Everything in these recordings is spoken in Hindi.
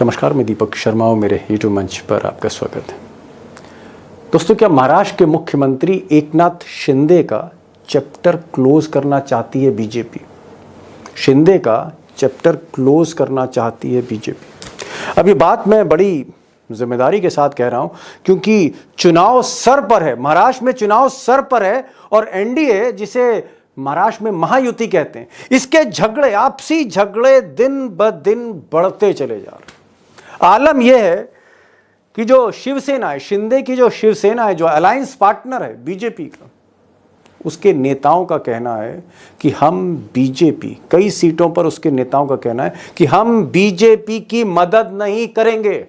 नमस्कार, मैं दीपक शर्मा और मेरे यूट्यूब मंच पर आपका स्वागत है। दोस्तों, क्या महाराष्ट्र के मुख्यमंत्री एकनाथ शिंदे का चैप्टर क्लोज करना चाहती है बीजेपी? शिंदे का चैप्टर क्लोज करना चाहती है बीजेपी। अब ये बात मैं बड़ी जिम्मेदारी के साथ कह रहा हूं, क्योंकि चुनाव सर पर है, महाराष्ट्र में चुनाव सर पर है और एनडीए, जिसे महाराष्ट्र में महायुति कहते हैं, इसके झगड़े, आपसी झगड़े दिन ब दिन बढ़ते चले जा रहे हैं। आलम यह है कि जो शिवसेना है, शिंदे की जो शिवसेना है, जो अलायंस पार्टनर है बीजेपी का, उसके नेताओं का कहना है कि हम बीजेपी, कई सीटों पर उसके नेताओं का कहना है कि हम बीजेपी की मदद नहीं करेंगे।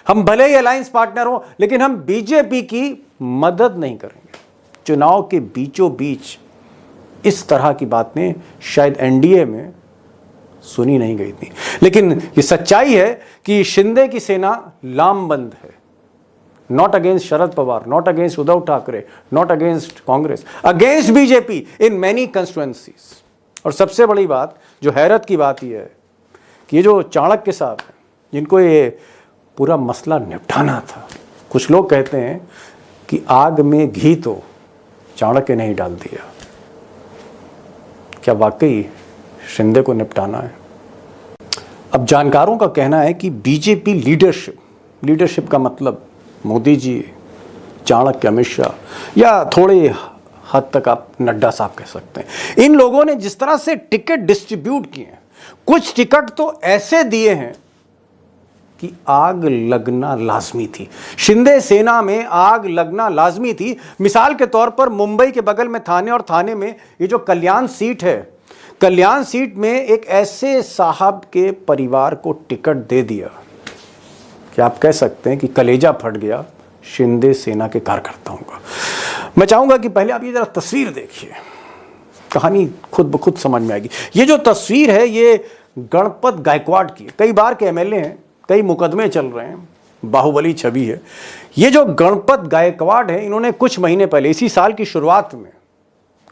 हम भले ही अलायंस पार्टनर हो, लेकिन हम बीजेपी की मदद नहीं करेंगे। चुनाव के बीचों बीच इस तरह की बातें शायद एनडीए में सुनी नहीं गई थी, लेकिन ये सच्चाई है कि शिंदे की सेना लामबंद है। Not against Sharad Pawar, not against Uddhav Thackeray, not against Congress, against BJP in many constituencies. और सबसे बड़ी बात, जो हैरत की बात यह है कि ये जो चाणक्य साहब हैं, जिनको ये पूरा मसला निपटाना था, कुछ लोग कहते हैं कि आग में घी तो चाणक्य ने ही डाल दिया। क्या वाकई शिंदे को निपटाना है? अब जानकारों का कहना है कि बीजेपी लीडरशिप का मतलब मोदी जी, चाणक्य, अमित शाह, या थोड़े हद तक आप नड्डा साहब कह सकते हैं, इन लोगों ने जिस तरह से टिकट डिस्ट्रीब्यूट किए हैं, कुछ टिकट तो ऐसे दिए हैं कि आग लगना लाजमी थी। शिंदे सेना में आग लगना लाजमी थी। मिसाल के तौर पर मुंबई के बगल में थाने, और थाने में ये जो कल्याण सीट है, कल्याण सीट में एक ऐसे साहब के परिवार को टिकट दे दिया कि आप कह सकते हैं कि कलेजा फट गया शिंदे सेना के कार्यकर्ताओं का। मैं चाहूंगा कि पहले आप ये जरा तस्वीर देखिए, कहानी खुद ब खुद समझ में आएगी। ये जो तस्वीर है, ये गणपत गायकवाड़ की, कई बार के एमएलए हैं, कई मुकदमे चल रहे हैं, बाहुबली छवि है। ये जो गणपत गायकवाड़ है, इन्होंने कुछ महीने पहले, इसी साल की शुरुआत में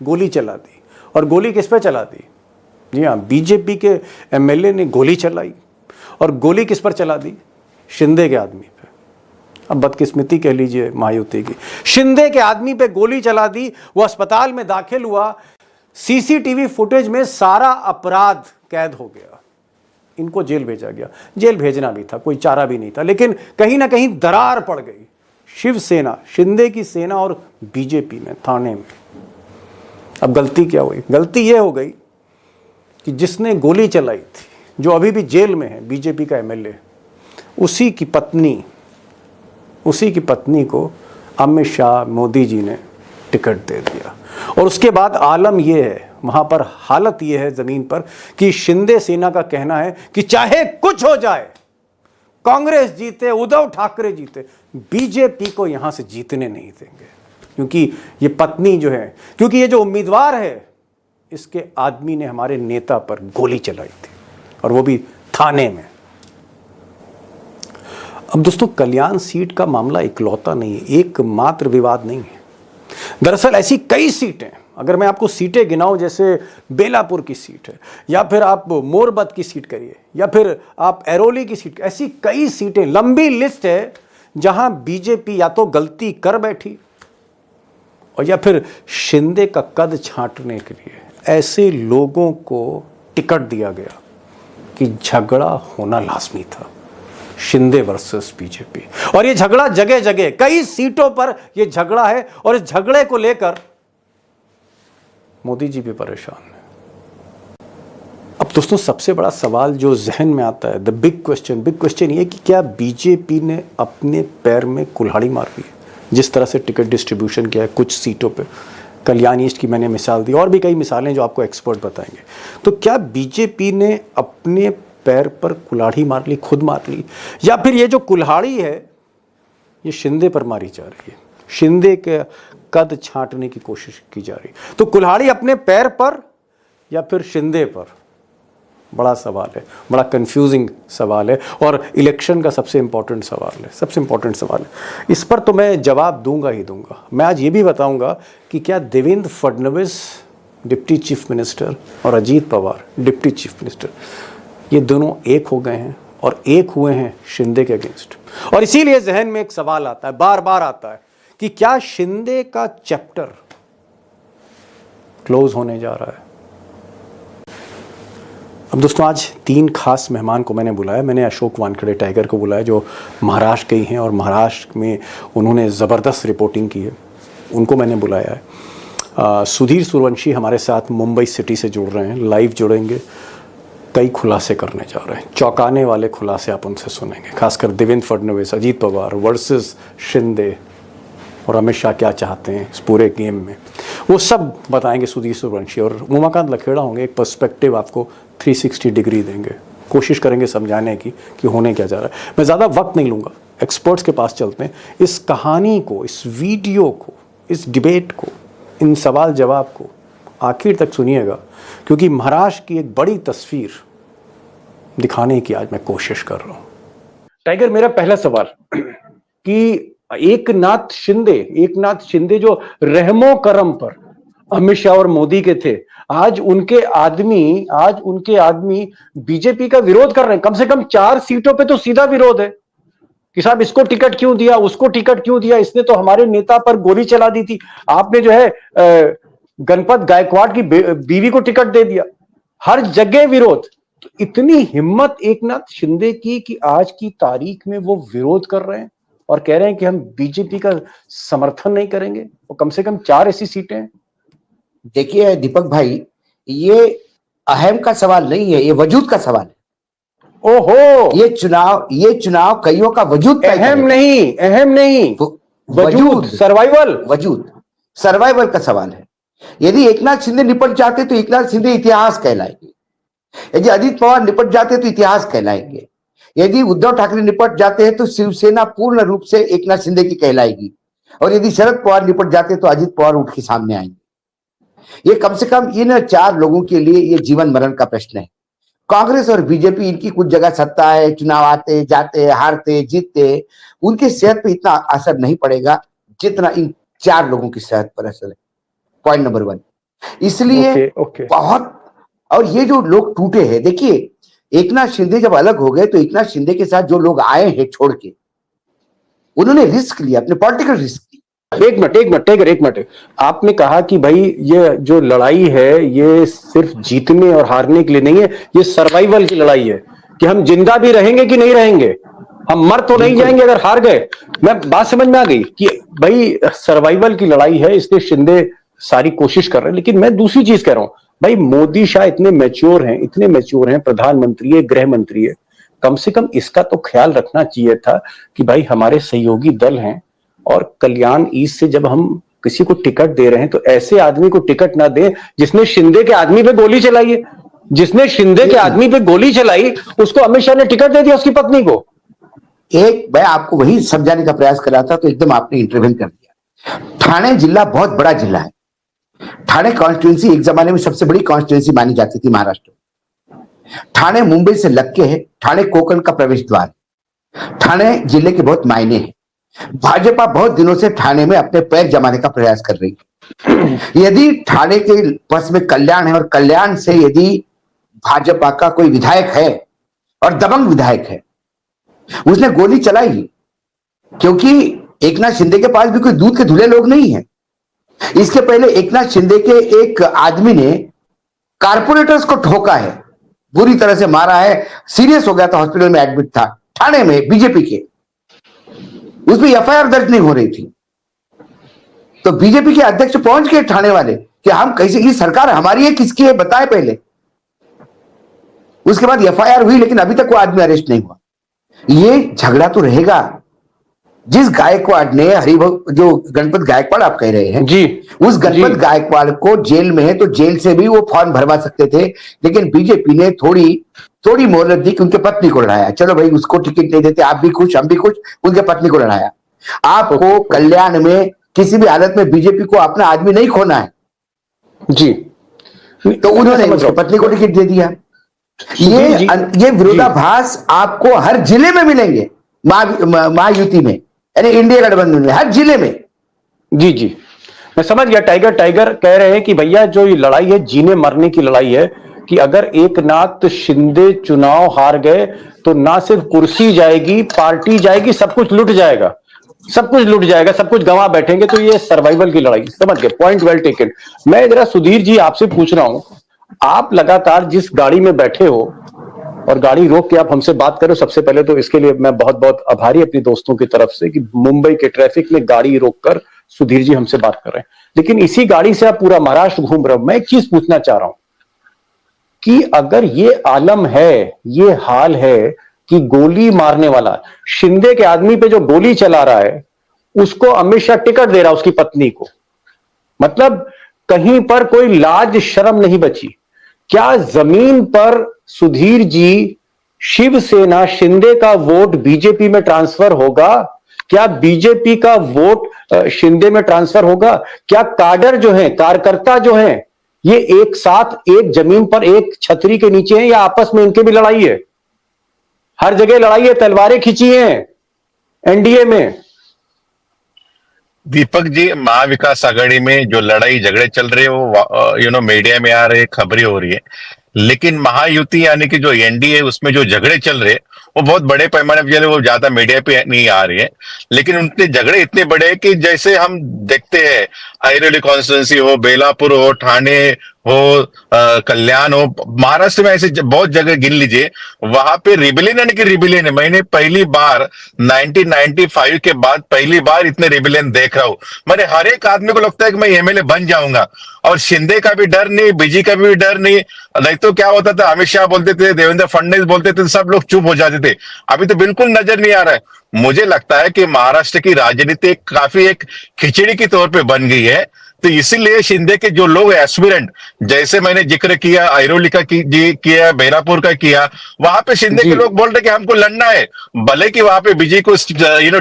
गोली चला दी। और गोली किस पे चला दी? जी हाँ, बीजेपी के एमएलए ने गोली चलाई। और गोली किस पर चला दी? शिंदे के आदमी पे। अब बदकिस्मती कह लीजिए महायुति की, शिंदे के आदमी पे गोली चला दी। वो अस्पताल में दाखिल हुआ, सीसीटीवी फुटेज में सारा अपराध कैद हो गया, इनको जेल भेजा गया। जेल भेजना भी था, कोई चारा भी नहीं था, लेकिन कहीं ना कहीं दरार पड़ गई शिवसेना, शिंदे की सेना और बीजेपी में, थाने में। अब गलती क्या हुई? गलती यह हो गई कि जिसने गोली चलाई थी, जो अभी भी जेल में है, बीजेपी का एमएलए, उसी की पत्नी को अमित शाह, मोदी जी ने टिकट दे दिया। और उसके बाद आलम यह है, वहां पर हालत यह है जमीन पर, कि शिंदे सेना का कहना है कि चाहे कुछ हो जाए, कांग्रेस जीते, उद्धव ठाकरे जीते, बीजेपी को यहां से जीतने नहीं देंगे। क्योंकि ये पत्नी जो है, क्योंकि ये जो उम्मीदवार है, इसके आदमी ने हमारे नेता पर गोली चलाई थी, और वो भी थाने में। अब दोस्तों, कल्याण सीट का मामला इकलौता नहीं है, एकमात्र विवाद नहीं है। दरअसल ऐसी कई सीटें, अगर मैं आपको सीटें गिनाऊं, जैसे बेलापुर की सीट है, या फिर आप मोरबत की सीट करिए, या फिर आप एरोली की सीट, ऐसी कई सीटें, लंबी लिस्ट है, जहां बीजेपी या तो गलती कर बैठी, और या फिर शिंदे का कद छांटने के लिए ऐसे लोगों को टिकट दिया गया कि झगड़ा होना लाजमी था, शिंदे वर्सेस बीजेपी। और ये झगड़ा जगह जगह, कई सीटों पर ये झगड़ा है, और इस झगड़े को लेकर मोदी जी भी परेशान है। अब दोस्तों, सबसे बड़ा सवाल जो जहन में आता है, द बिग क्वेश्चन ये कि क्या बीजेपी ने अपने पैर में कुल्हाड़ी मार ली? जिस तरह से टिकट डिस्ट्रीब्यूशन किया है कुछ सीटों पे, कल्याण ईस्ट की मैंने मिसाल दी, और भी कई मिसालें जो आपको एक्सपर्ट बताएंगे। तो क्या बीजेपी ने अपने पैर पर कुल्हाड़ी मार ली, खुद मार ली, या फिर ये जो कुल्हाड़ी है, ये शिंदे पर मारी जा रही है, शिंदे के कद छांटने की कोशिश की जा रही? तो कुल्हाड़ी अपने पैर पर या फिर शिंदे पर? बड़ा सवाल है, बड़ा कंफ्यूजिंग सवाल है, और इलेक्शन का सबसे इंपॉर्टेंट सवाल है। इस पर तो मैं जवाब दूंगा ही दूंगा। मैं आज ये भी बताऊंगा कि क्या Devendra Fadnavis deputy chief minister और Ajit Pawar deputy chief minister, ये दोनों एक हो गए हैं और एक हुए हैं शिंदे के अगेंस्ट। और इसीलिए जहन में एक सवाल आता है, बार बार आता है, कि क्या शिंदे का चैप्टर क्लोज होने जा रहा है। अब दोस्तों, आज 3 खास मेहमान को मैंने बुलाया। मैंने अशोक वानखेड़े टाइगर को बुलाया, जो महाराष्ट्र के ही हैं और महाराष्ट्र में उन्होंने ज़बरदस्त रिपोर्टिंग की है, उनको मैंने बुलाया है। सुधीर सूर्यवंशी हमारे साथ मुंबई सिटी से जुड़ रहे हैं, लाइव जुड़ेंगे, कई खुलासे करने जा रहे हैं, चौंकाने वाले खुलासे आप उनसे सुनेंगे, खासकर देवेंद्र फडणवीस, अजीत पवार वर्सेस शिंदे और अमित शाह क्या चाहते हैं इस पूरे गेम में, वो सब बताएंगे सुधीर सूर्यवंशी। और उमाकांत लखेड़ा होंगे, एक पर्सपेक्टिव आपको 360 डिग्री देंगे, कोशिश करेंगे समझाने की कि होने क्या जा रहा है। मैं ज़्यादा वक्त नहीं लूँगा, एक्सपर्ट्स के पास चलते हैं। इस कहानी को, इस वीडियो को, इस डिबेट को, इन सवाल जवाब को आखिर तक सुनिएगा, क्योंकि महाराष्ट्र की एक बड़ी तस्वीर दिखाने की आज मैं कोशिश कर रहा हूँ। टाइगर, मेरा पहला सवाल कि एकनाथ शिंदे जो रहमो करम पर अमित शाह और मोदी के थे, आज उनके आदमी बीजेपी का विरोध कर रहे हैं। कम से कम 4 सीटों पे तो सीधा विरोध है कि साहब इसको टिकट क्यों दिया, उसको टिकट क्यों दिया, इसने तो हमारे नेता पर गोली चला दी थी, आपने जो है गणपत गायकवाड़ की बीवी को टिकट दे दिया। हर जगह विरोध। तो इतनी हिम्मत एकनाथ शिंदे की कि आज की तारीख में वो विरोध कर रहे हैं और कह रहे हैं कि हम बीजेपी का समर्थन नहीं करेंगे, और कम से कम 4 ऐसी सीटें हैं। देखिए दीपक भाई, ये अहम का सवाल नहीं है, ये वजूद का सवाल है। ओहो, ये चुनाव कईयों का वजूद अहम नहीं, वजूद, सर्वाइवल का सवाल है। यदि एकनाथ शिंदे निपट जाते तो एकनाथ शिंदे इतिहास कहलाएंगे, यदि अजित पवार निपट जाते तो इतिहास कहलाएंगे, यदि उद्धव ठाकरे निपट जाते हैं तो शिवसेना पूर्ण रूप से एकनाथ शिंदे की कहलाएगी, और यदि शरद पवार निपट जाते तो अजित पवार उठ के सामने आएंगे। ये कम से कम इन 4 लोगों के लिए ये जीवन मरण का प्रश्न है। कांग्रेस और बीजेपी, इनकी कुछ जगह सत्ता है, चुनाव आते जाते, हारते जीतते, उनकी सेहत पे इतना असर नहीं पड़ेगा जितना इन 4 लोगों की सेहत पर असर है। Point number 1। इसलिए बहुत, और ये जो लोग टूटे हैं, देखिए एकनाथ शिंदे जब अलग हो गए तो एकनाथ शिंदे के साथ जो लोग आए हैं छोड़ के, उन्होंने रिस्क लिया, अपने पॉलिटिकल रिस्क लिया। एक मिनट, आपने कहा कि भाई ये जो लड़ाई है ये सिर्फ जीतने और हारने के लिए नहीं है, ये सर्वाइवल की लड़ाई है कि हम जिंदा भी रहेंगे कि नहीं रहेंगे, हम मर तो नहीं जाएंगे अगर हार गए। मैं बात समझ में आ गई कि भाई सर्वाइवल की लड़ाई है, इसलिए शिंदे सारी कोशिश कर रहे हैं। लेकिन मैं दूसरी चीज कह रहा हूं, भाई मोदी शाह इतने मैच्योर हैं, प्रधानमंत्री है, गृह मंत्री है, कम से कम इसका तो ख्याल रखना चाहिए था कि भाई हमारे सहयोगी दल हैं, और कल्याण ईस्ट से जब हम किसी को टिकट दे रहे हैं तो ऐसे आदमी को टिकट ना दें जिसने शिंदे के आदमी पे गोली चलाई है। जिसने शिंदे के आदमी पे गोली चलाई उसको अमित शाह ने टिकट दे दिया, उसकी पत्नी को। मैं आपको वही समझाने का प्रयास कर रहा था, तो एकदम आपने इंटरवेंट कर दिया। ठाणे जिला बहुत बड़ा जिला है। ठाणे कॉन्स्टिट्यूंसी एक जमाने में सबसे बड़ी कॉन्स्टिट्यूंसी मानी जाती थी महाराष्ट्र में। ठाणे मुंबई से लग के है, ठाणे कोकण का प्रवेश द्वार, ठाणे जिले के बहुत मायने हैं। भाजपा बहुत दिनों से ठाणे में अपने पैर जमाने का प्रयास कर रही है। यदि ठाणे के पास में कल्याण है और कल्याण से यदि भाजपा का कोई विधायक है और दबंग विधायक है, उसने गोली चलाई, क्योंकि एकनाथ शिंदे के पास भी कोई दूध के धुले लोग नहीं है। इसके पहले एकनाथ शिंदे के एक आदमी ने कारपोरेटर्स को ठोका है, बुरी तरह से मारा है, सीरियस हो गया था, हॉस्पिटल में एडमिट था, ठाणे में बीजेपी के। उसमें एफआईआर दर्ज नहीं हो रही थी, तो बीजेपी के अध्यक्ष पहुंच गए ठाणे वाले कि हम कैसे, ये सरकार हमारी है किसकी है बताए पहले। उसके बाद एफआईआर हुई, लेकिन अभी तक वो आदमी अरेस्ट नहीं हुआ। ये झगड़ा तो रहेगा। जिस गायकवाड़ ने जो गणपत गायकवाड़ आप कह रहे हैं जी, उस गणपत गायकवाड़ को जेल में है, तो जेल से भी वो फॉर्म भरवा सकते थे, लेकिन बीजेपी ने थोड़ी मोहलत दी कि उनके पत्नी को लड़ाया। चलो भाई उसको टिकट नहीं देते, आप भी खुश हम भी खुश, उनके पत्नी को लड़ाया। आपको कल्याण में किसी भी हालत में बीजेपी को अपना आदमी नहीं खोना है जी, तो उन्होंने उसकी पत्नी को टिकट दे दिया। ये विरोधाभास आपको हर जिले में मिलेंगे, महायुति में, यानी इंडिया गठबंधन में, हर जिले में। जी, मैं समझ गया। टाइगर कह रहे हैं कि भैया जो ये लड़ाई है जीने मरने की लड़ाई है, कि अगर एकनाथ शिंदे चुनाव हार गए तो ना सिर्फ कुर्सी जाएगी, पार्टी जाएगी, सब कुछ लुट जाएगा, सब कुछ लुट जाएगा, सब कुछ गंवा बैठेंगे। तो ये सर्वाइवल की लड़ाई, समझ गए? Point well taken. मैं जरा सुधीर जी आपसे पूछ रहा हूं, आप लगातार जिस गाड़ी में बैठे हो और गाड़ी रोक के आप हमसे बात करो, सबसे पहले तो इसके लिए मैं बहुत बहुत आभारी अपने दोस्तों की तरफ से कि मुंबई के ट्रैफिक में गाड़ी रोककर सुधीर जी हमसे बात कर रहे हैं। लेकिन इसी गाड़ी से आप पूरा महाराष्ट्र घूम रहे हो। मैं एक चीज पूछना चाह रहा हूं कि अगर ये आलम है, ये हाल है कि गोली मारने वाला शिंदे के आदमी पे जो गोली चला रहा है उसको अमित शाह टिकट दे रहा है, उसकी पत्नी को, मतलब कहीं पर कोई लाज शर्म नहीं बची। क्या जमीन पर सुधीर जी शिवसेना शिंदे का वोट बीजेपी में ट्रांसफर होगा? क्या बीजेपी का वोट शिंदे में ट्रांसफर होगा? क्या काडर जो है, कार्यकर्ता जो है, ये एक साथ एक जमीन पर एक छतरी के नीचे हैं या आपस में इनके भी लड़ाई है? हर जगह लड़ाई है, तलवारें खींची हैं एनडीए में। दीपक जी, महाविकास आघाड़ी में जो लड़ाई झगड़े चल रहे हैं वो मीडिया में आ रहे, खबरें हो रही है। लेकिन महायुति यानी कि जो एनडीए उसमें जो झगड़े चल रहे वो बहुत बड़े पैमाने पे चले, वो ज्यादा मीडिया पे नहीं आ रही है। लेकिन उनके झगड़े इतने बड़े हैं कि जैसे हम देखते हैं ऐरोली कॉन्स्टिट्यूंसी हो, बेलापुर हो, ठाणे हो, कल्याण हो, महाराष्ट्र में ऐसे बहुत जगह गिन लीजिए, वहां पे रिबेलियन यानी कि रिबेलियन है। मैंने पहली बार 1995 के बाद पहली बार इतने रिबेलियन देख रहा हूं। मैंने हर एक आदमी को लगता है कि मैं एमएलए बन जाऊंगा, और शिंदे का भी डर नहीं, बीजी का भी डर नहीं तो क्या होता था, अमित शाह बोलते थे, देवेंद्र फडणवीस बोलते थे, सब लोग चुप हो जाते थे। अभी तो बिल्कुल नजर नहीं आ रहा है। मुझे लगता है कि महाराष्ट्र की राजनीति काफी एक खिचड़ी के तौर पे बन गई है। तो इसीलिए शिंदे के जो लोग एस्पिरेंट, जैसे मैंने जिक्र किया ऐरोली का किया, बेलापुर का किया, वहां पे शिंदे के लोग बोल रहे कि हमको लड़ना है, भले कि वहां पे बीजेपी को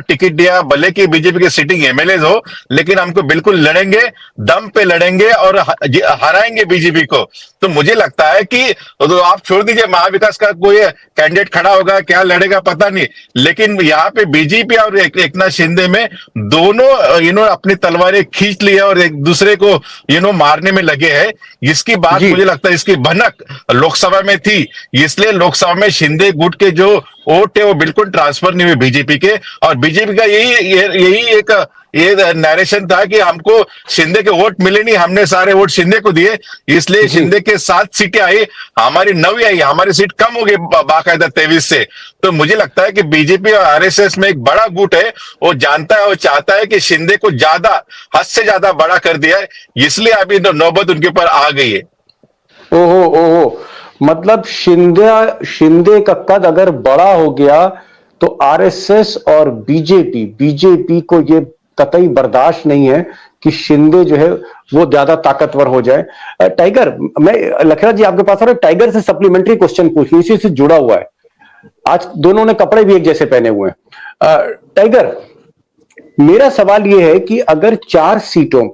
टिकट दिया, भले कि बीजेपी के सिटिंग एमएलए हो, लेकिन हमको बिल्कुल लड़ेंगे, दम पे लड़ेंगे और हराएंगे बीजेपी को। तो मुझे लगता है कि तो आप छोड़ दीजिए महाविकास का कोई कैंडिडेट खड़ा होगा, क्या लड़ेगा पता नहीं, लेकिन यहाँ पे बीजेपी और एकनाथ शिंदे में दोनों अपनी तलवारें खींच लिया और एक दूसरे को मारने में लगे हैं। इसकी बात मुझे लगता है इसकी भनक लोकसभा में थी, इसलिए लोकसभा में शिंदे गुट के जो वोट है वो बिल्कुल ट्रांसफर नहीं हुए बीजेपी के। और बीजेपी का यही एक नैरेशन था कि हमको शिंदे के वोट मिले नहीं, हमने सारे वोट शिंदे को दिए, इसलिए शिंदे के 7 सीटें आई, हमारी 9 आई, हमारी सीट कम हो गई बाकायदा 23 से। तो मुझे लगता है कि बीजेपी और आरएसएस में एक बड़ा गुट है, वो जानता है, वो चाहता है कि शिंदे को ज्यादा, हद से ज्यादा बड़ा कर दिया है, इसलिए अभी नौबत उनके ऊपर आ गई है। ओहो, मतलब शिंदे का कद अगर बड़ा हो गया तो आरएसएस और बीजेपी को ये कतई बर्दाश्त नहीं है कि शिंदे जो है वो ज्यादा ताकतवर हो जाए। टाइगर, मैं लखराज जी आपके पास आ रहा हूं, टाइगर से सप्लीमेंट्री क्वेश्चन पूछनी, इसी से जुड़ा हुआ है। आज दोनों ने कपड़े भी एक जैसे पहने हुए हैं। टाइगर, मेरा सवाल यह है कि अगर 4 सीटों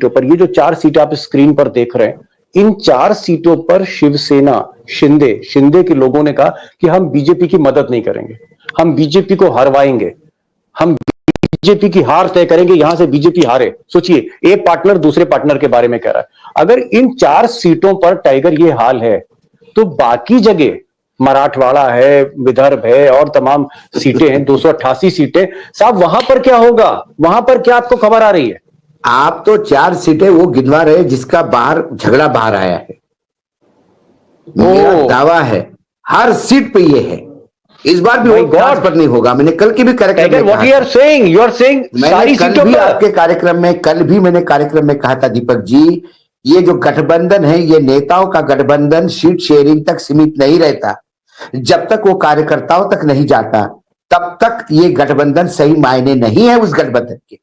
पर ये जो 4 सीटें आप स्क्रीन पर देख रहे हैं, इन 4 सीटों पर शिवसेना शिंदे के लोगों ने कहा कि हम बीजेपी की मदद नहीं करेंगे, हम बीजेपी को हरवाएंगे, हम बीजेपी की हार तय करेंगे, यहां से बीजेपी हारे। सोचिए, एक पार्टनर दूसरे पार्टनर के बारे में कह रहा है। अगर इन 4 सीटों पर टाइगर ये हाल है, तो बाकी जगह मराठवाड़ा है, विदर्भ है और तमाम सीटें हैं, 288 सीटें, साहब वहां पर क्या होगा? वहां पर क्या आपको खबर आ रही है? आप तो 4 सीटें वो गिनवा रहे जिसका झगड़ा बाहर आया है। मेरा दावा है हर सीट पे ये है, इस बार भी वोट ट्रांसफर नहीं होगा। मैंने कल की भी कार्यक्रम में कहा, कल भी मैंने कार्यक्रम में कहा था दीपक जी, ये जो गठबंधन है ये नेताओं का गठबंधन सीट शेयरिंग तक सीमित नहीं रहता। जब तक वो कार्यकर्ताओं तक नहीं जाता तब तक ये गठबंधन सही मायने नहीं है उस गठबंधन के।